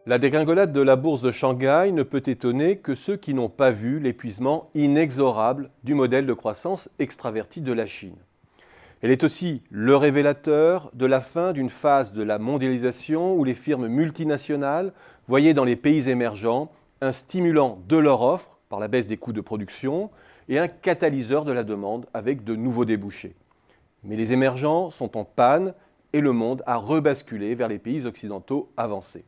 La dégringolade de la bourse de Shanghai ne peut étonner que ceux qui n'ont pas vu l'épuisement inexorable du modèle de croissance extraverti de la Chine. Elle est aussi le révélateur de la fin d'une phase de la mondialisation où les firmes multinationales voyaient dans les pays émergents un stimulant de leur offre par la baisse des coûts de production et un catalyseur de la demande avec de nouveaux débouchés. Mais les émergents sont en panne et le monde a rebasculé vers les pays occidentaux avancés.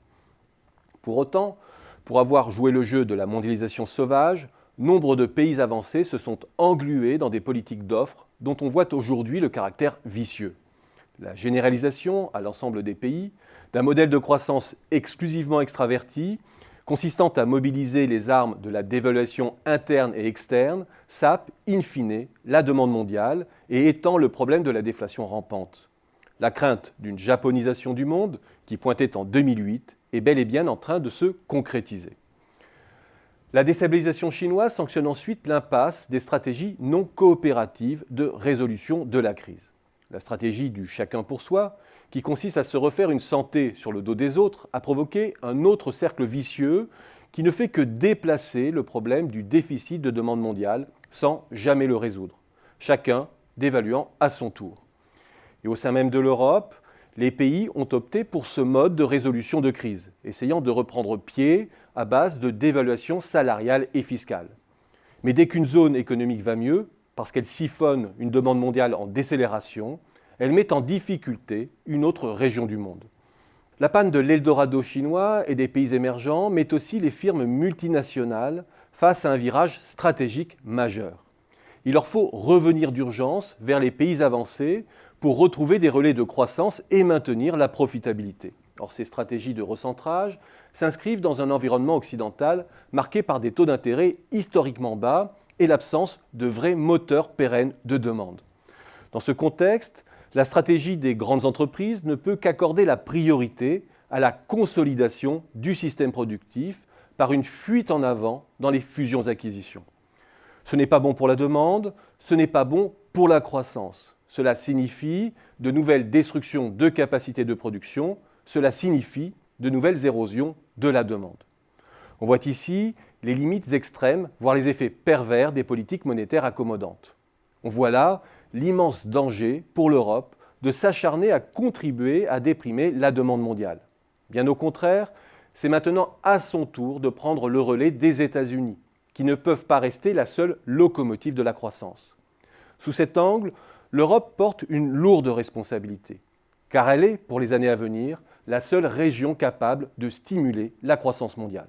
Pour autant, pour avoir joué le jeu de la mondialisation sauvage, nombre de pays avancés se sont englués dans des politiques d'offres dont on voit aujourd'hui le caractère vicieux. La généralisation à l'ensemble des pays d'un modèle de croissance exclusivement extraverti, consistant à mobiliser les armes de la dévaluation interne et externe, sape in fine la demande mondiale et étend le problème de la déflation rampante. La crainte d'une japonisation du monde, qui pointait en 2008, est bel et bien en train de se concrétiser. La déstabilisation chinoise sanctionne ensuite l'impasse des stratégies non coopératives de résolution de la crise. La stratégie du chacun pour soi, qui consiste à se refaire une santé sur le dos des autres, a provoqué un autre cercle vicieux qui ne fait que déplacer le problème du déficit de demande mondiale sans jamais le résoudre, chacun dévaluant à son tour. Et au sein même de l'Europe, les pays ont opté pour ce mode de résolution de crise, essayant de reprendre pied à base de dévaluation salariale et fiscale. Mais dès qu'une zone économique va mieux, parce qu'elle siphonne une demande mondiale en décélération, elle met en difficulté une autre région du monde. La panne de l'Eldorado chinois et des pays émergents met aussi les firmes multinationales face à un virage stratégique majeur. Il leur faut revenir d'urgence vers les pays avancés pour retrouver des relais de croissance et maintenir la profitabilité. Or, ces stratégies de recentrage s'inscrivent dans un environnement occidental marqué par des taux d'intérêt historiquement bas et l'absence de vrais moteurs pérennes de demande. Dans ce contexte, la stratégie des grandes entreprises ne peut qu'accorder la priorité à la consolidation du système productif par une fuite en avant dans les fusions-acquisitions. Ce n'est pas bon pour la demande, ce n'est pas bon pour la croissance. Cela signifie de nouvelles destructions de capacités de production, cela signifie de nouvelles érosions de la demande. On voit ici les limites extrêmes, voire les effets pervers des politiques monétaires accommodantes. On voit là l'immense danger pour l'Europe de s'acharner à contribuer à déprimer la demande mondiale. Bien au contraire, c'est maintenant à son tour de prendre le relais des États-Unis, qui ne peuvent pas rester la seule locomotive de la croissance. Sous cet angle, l'Europe porte une lourde responsabilité, car elle est, pour les années à venir, la seule région capable de stimuler la croissance mondiale.